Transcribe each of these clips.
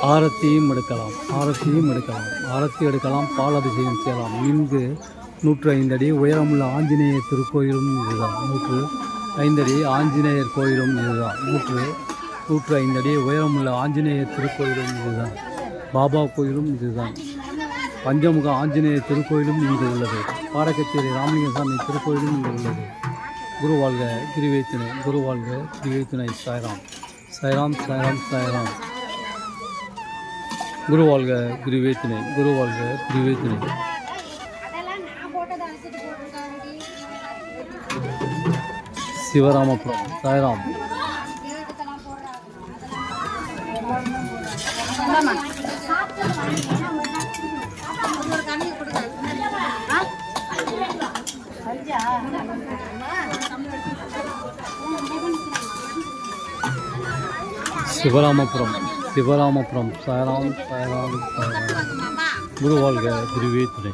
ஆரத்தியும் எடுக்கலாம், ஆரத்தி எடுக்கலாம், பால் அபிஷேகம் செய்யலாம். இங்கு 105 அடி உயரமுள்ள ஆஞ்சநேயர் திருக்கோயிலும் இதுதான். 105 அடி ஆஞ்சநேயர் கோயிலும் இதுதான். 105 அடி உயரமுள்ள ஆஞ்சநேயர் திருக்கோயிலும் இதுதான். பாபா கோயிலும் இதுதான். பஞ்சமுக ஆஞ்சநேயர் திருக்கோயிலும் இங்கு உள்ளது. பாடக்கச்சேரி ராமலிங்கசாமி திருக்கோயிலும் இங்கு உள்ளது. குரு வாழ்க கிரிவேத்தினை, குரு வாழ்க கிரிவேத்தினை. சாய்ராம் சாய்ராம் சாய்ராம் சாய்ராம். குரு வாழ்க கிரிவேத்தினை, குரு வாழ்க கிரிவேத்தினை. சிவராமபுரம் சாய்ராம். சிவராமபுரம் சிவராமபுரம் சாய்ராம் சாய்ராம் சாய்ராம். குரு வாழ்க குருவே துணை.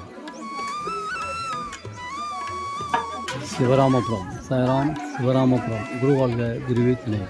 சிவராமபுரம் சாய்ராம் சிவராமபுரம். குரு வாழ்க குருவே துணை.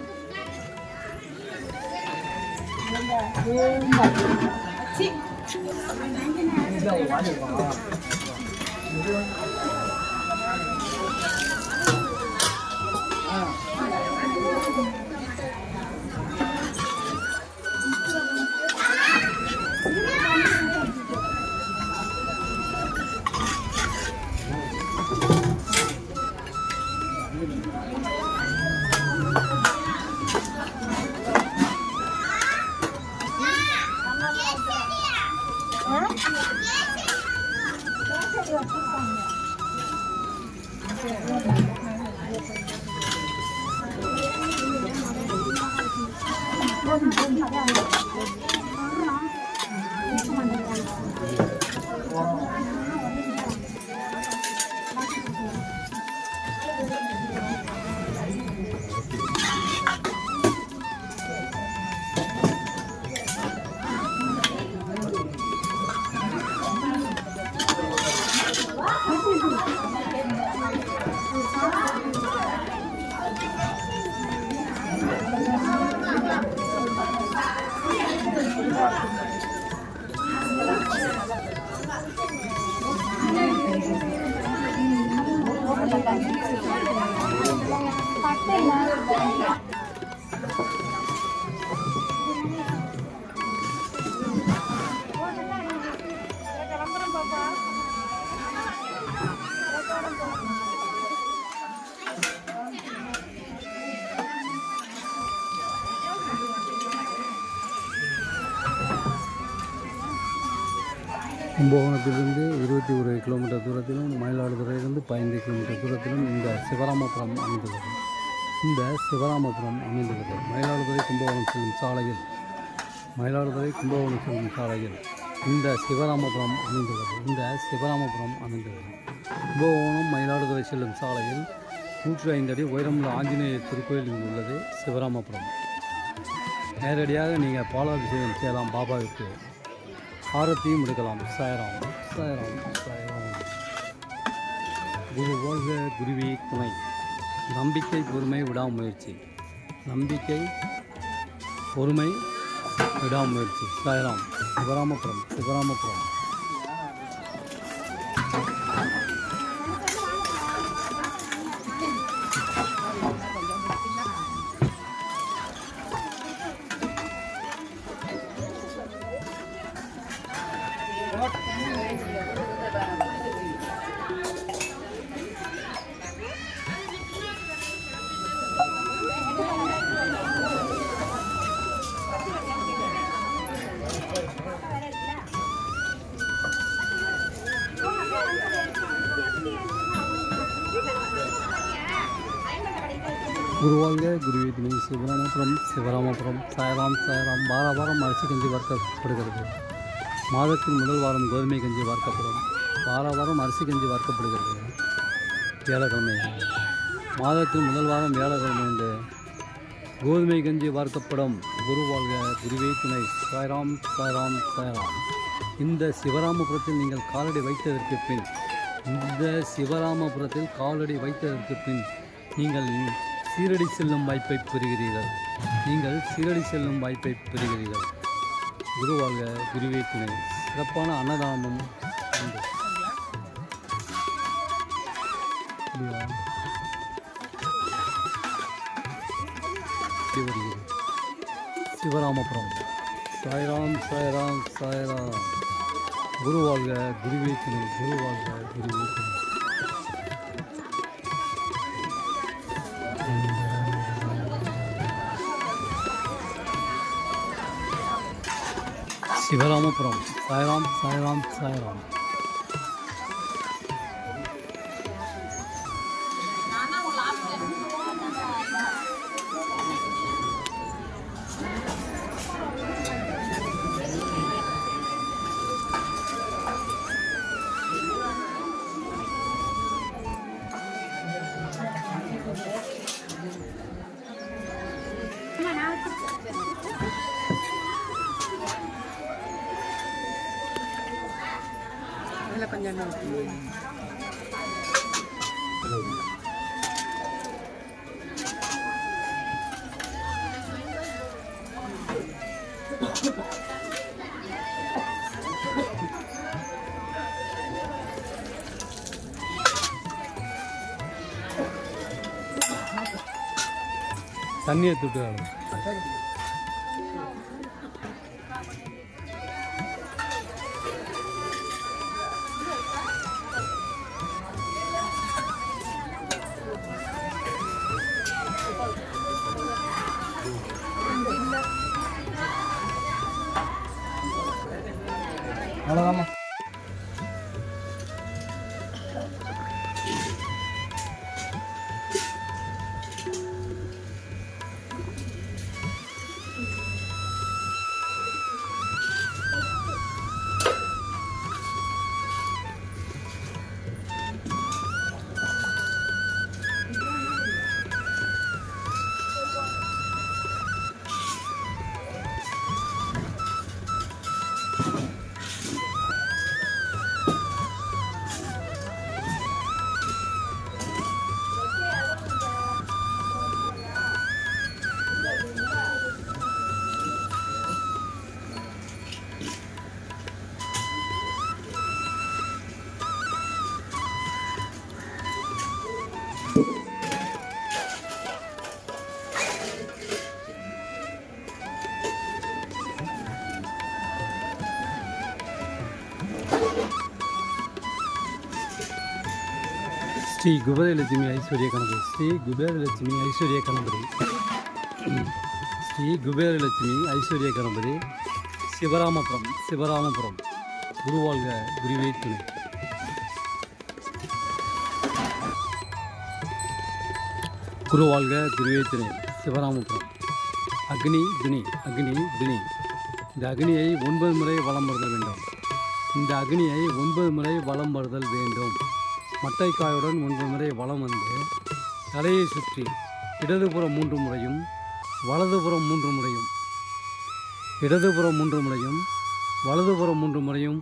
கும்பகோணத்திலிருந்து 21 கிலோமீட்டர் தூரத்திலும், மயிலாடுதுறையிலிருந்து 15 கிலோமீட்டர் தூரத்திலும் இந்த சிவராமபுரம் அமைந்துள்ளது. இந்த சிவராமபுரம் அமைந்துள்ளது மயிலாடுதுறை கும்பகோணம் செல்லும் சாலையில். மயிலாடுதுறை கும்பகோணம் செல்லும் சாலையில் இந்த சிவராமபுரம் அமைந்துள்ளது. இந்த சிவராமபுரம் அமைந்துள்ளது கும்பகோணம் மயிலாடுதுறை செல்லும் சாலையில் 105 அடி உயரமுள்ள ஆஞ்சநேயர் திருக்கோயில் இங்கு உள்ளது. சிவராமபுரம். நேரடியாக நீங்கள் பாலாபிஷேகம் செய்யலாம். பாபாவுக்கு ஆரத்தியும் எடுக்கலாம். சாய்ராம் சாய்ராம் சாய்ராம். குரு வாழ்க குருவே துணை. நம்பிக்கை பொறுமை விடாமுயற்சி. நம்பிக்கை பொறுமை விடாமுயற்சி. சாய்ராம். சிவராமபுரம் சிவராமபுரம். குருவாழ்க குருவே துணை. சிவராமபுரம் சிவராமபுரம். சாய்ராம் சாய்ராம். வாரம் அரிசி கஞ்சி வார்க்கப்படுகிறது. மாதத்தின் முதல் வாரம் கோதுமை கஞ்சி வார்க்கப்படும். வாரம் அரிசி கஞ்சி வார்க்கப்படுகிறது. வியாழக்கிழமை. மாதத்தின் முதல் வாரம் வியாழக்கிழமை என்று கோதுமை கஞ்சி வார்க்கப்படும். குருவாழ்க குருவே துணை. சாய்ராம் சாய்ராம் சாய்ராம். இந்த சிவராமபுரத்தில் நீங்கள் காலடி வைத்ததற்கு பின் நீங்கள் சீரடி செல்லும் வாய்ப்பை பெறுகிறீர்கள். குரு வாழ்க குருவே துணை. சிறப்பான அன்னதானமும் உண்டு. வருகிறது சிவராமபுரம். சாய்ராம் சாய்ராம் சாய்ராம். குரு வாழ்க குருவே துணை. குரு வாழ்க குருவே துணை. சிவராமபுரம். சாய்ராம் சாய்ராம் சாய்ராம். கொஞ்சம் தண்ணியை தொட்டு அவ்வளோதாம்மா. ஸ்ரீ குபேரலட்சுமி ஐஸ்வர்ய கணபதி. ஸ்ரீ குபேரலட்சுமி ஐஸ்வர்ய கணபதி. ஸ்ரீ குபேரலட்சுமி ஐஸ்வர்ய கணபதி. சிவராமபுரம். சிவராமபுரம். குருவாழ்க குருவே துணை. குருவாழ்க குருவே துணை. சிவராமபுரம். அக்னி துணி. அக்னி துணி. இந்த அக்னியை 9 முறை வலம் வருதல் வேண்டும். இந்த அக்னியை 9 முறை வலம் வருதல் வேண்டும். மட்டைக்காயுடன் 9 முறை வலம் வந்து தலையை சுற்றி இடதுபுறம் 3 முறையும் வலதுபுறம் 3 முறையும், இடதுபுறம் 3 முறையும் வலதுபுறம் 3 முறையும்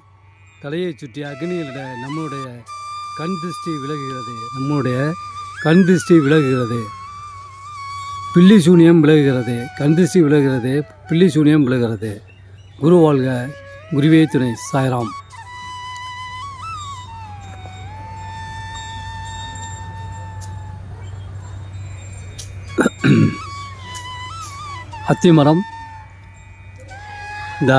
தலையை சுற்றி அக்னியிலிட நம்முடைய கண் திருஷ்டி விலகுகிறது. நம்முடைய கண் திருஷ்டி விலகுகிறது. பில்லி சூனியம் விலகுகிறது. கண் திருஷ்டி விலகுகிறது. பில்லி சூனியம் விலகுகிறது. குரு வாழ்க குருவே துணை. சாய்ராம். அத்திமரம். இந்த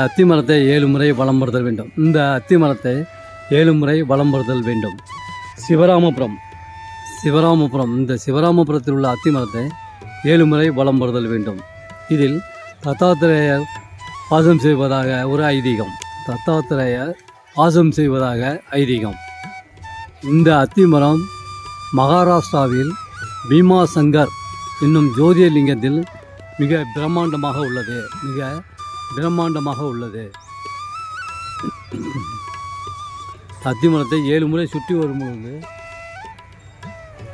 அத்திமரத்தை 7 முறை வலம் வருதல் வேண்டும். இந்த அத்திமரத்தை 7 முறை வலம் வருதல் வேண்டும். சிவராமபுரம். சிவராமபுரம். இந்த சிவராமபுரத்தில் உள்ள அத்திமரத்தை 7 முறை வலம் வருதல் வேண்டும். இதில் தத்தாத்திரேயர் வாசம் செய்வதாக ஒரு ஐதீகம். தத்தாத்திரேயர் வாசம் செய்வதாக ஐதீகம். இந்த அத்திமரம் மகாராஷ்டிராவில் பீமாசங்கர் என்னும் ஜோதிர்லிங்கத்தில் மிக பிரம்மாண்டமாக உள்ளது. மிக பிரம்மாண்டமாக உள்ளது. அத்திமரத்தை 7 முறை சுற்றி வரும்பொழுது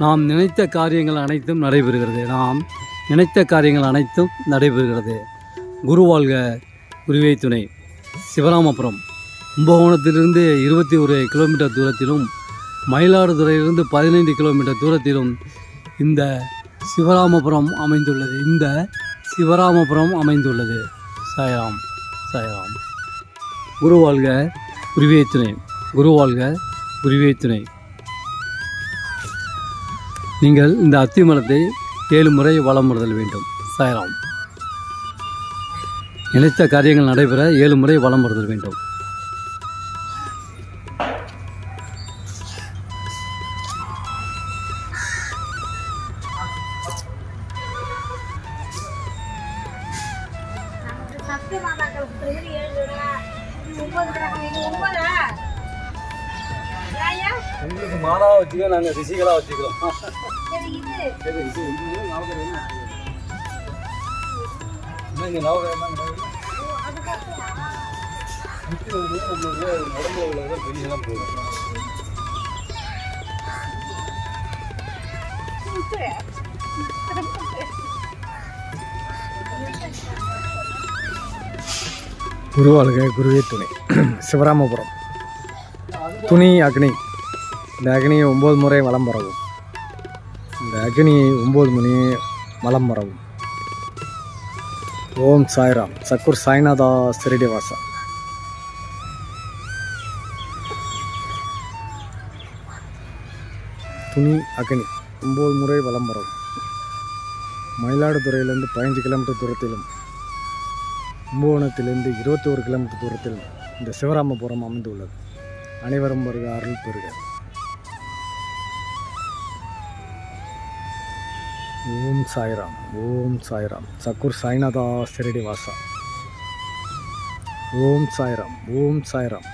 நாம் நினைத்த காரியங்கள் அனைத்தும் நடைபெறுகிறது. நாம் நினைத்த காரியங்கள் அனைத்தும் நடைபெறுகிறது. குரு வாழ்க குருவே துணை. சிவராமபுரம். கும்பகோணத்திலிருந்து 21 கிலோமீட்டர் தூரத்திலும் மயிலாடுதுறையிலிருந்து 15 கிலோமீட்டர் தூரத்திலும் இந்த சிவராமபுரம் அமைந்துள்ளது. சாய்ராம். சாய்ராம். குரு வாழ்க, குருவே துணை. குரு வாழ்க, குருவே துணை. நீங்கள் இந்த அத்தி மரத்தை 7 முறை வலம் வருதல் வேண்டும். சாய்ராம். நினைத்த காரியங்கள் நடைபெற 7 முறை வலம் வருதல் வேண்டும். உங்களுக்கு மாதா வச்சுக்க, நாங்கள் ரிஷிகளாக வச்சுக்கிறோம். இங்கே நவகிரகம் நம்மளுடைய உடம்புல உள்ளதை வெளியெல்லாம் போகும். குருவாழ்க, குருவே துணை. சிவராமபுரம் துணி அக்னி. இந்த அக்னியை 9 முறை வலம் வரவும். இந்த அக்னியை 9 மணி வலம் வரவும். ஓம் சாய்ராம். சக்குர் சாய்நாதா சிரடி வாசா. துணி அக்னி 9 முறை வலம் வரவும். மயிலாடுதுறையிலிருந்து 15 கிலோமீட்டர் தூரத்திலும், கும்பகோணத்திலிருந்து 21 கிலோமீட்டர் தூரத்திலும் இந்த சிவராமபுரம் அமைந்துள்ளது. அனைவரும் வருக, அருள் பெறுக. ஓம் சாய்ராம். ஓம் சாய்ராம். சக்குர் சாய்நாதா சிரடி வாசா. ஓம் சாய்ராம். ஓம் சாய்ராம்.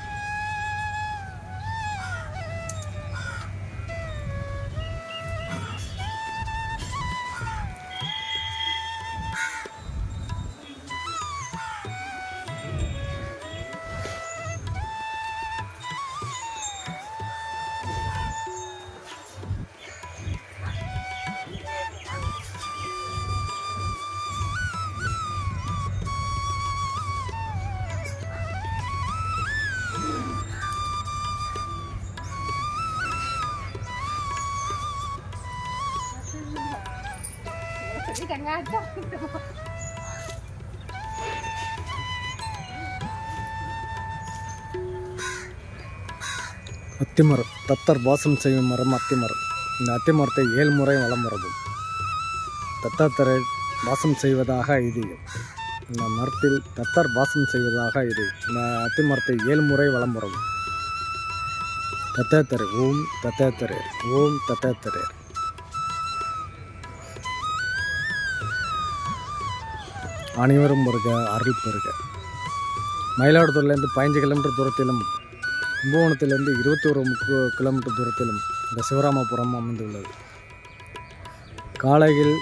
அத்திமரம். தத்தர் வாசம் செய்யும் மரம் அத்திமரம். இந்த அத்திமரத்தை 7 முறை வலம் வரவும். தத்தாத்தரை வாசம் செய்வதாக ஐதீகம். இந்த மரத்தில் தத்தர் வாசம் செய்வதாக ஐதீகம். இந்த அத்திமரத்தை 7 முறை வலம் வரவும். தத்தாத்தரை. ஓம் தத்தாத்தரை. ஓம் தத்தாத்தரை. அனைவரும் வருக, அருள் பெறுக. மயிலாடுதுறையிலேருந்து 15 கிலோமீட்டர் தூரத்திலும், கும்பகோணத்திலிருந்து 21 கிலோமீட்டர் தூரத்திலும் இந்த சிவராமபுரம் அமைந்துள்ளது. காலையில்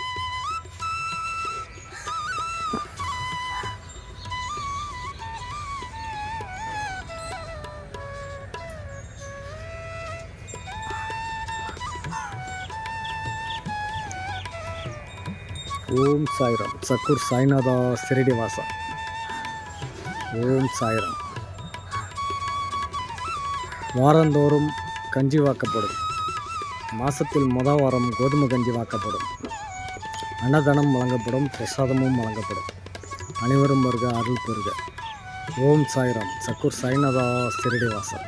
ஓம் சாய்ராம். சக்குர் சாய்நாதா சிரடி வாசா. ஓம் சாய்ராம். வாரந்தோறும் கஞ்சி வாக்கப்படும். மாதத்தில் முதல் வாரம் கோதுமை கஞ்சி வாக்கப்படும். அன்னதானம் வழங்கப்படும். பிரசாதமும் வழங்கப்படும். அனைவரும் வருக, அருள் பெறுக. ஓம் சாய்ராம். சக்குர் சாய்நாதா சிரடி வாசா.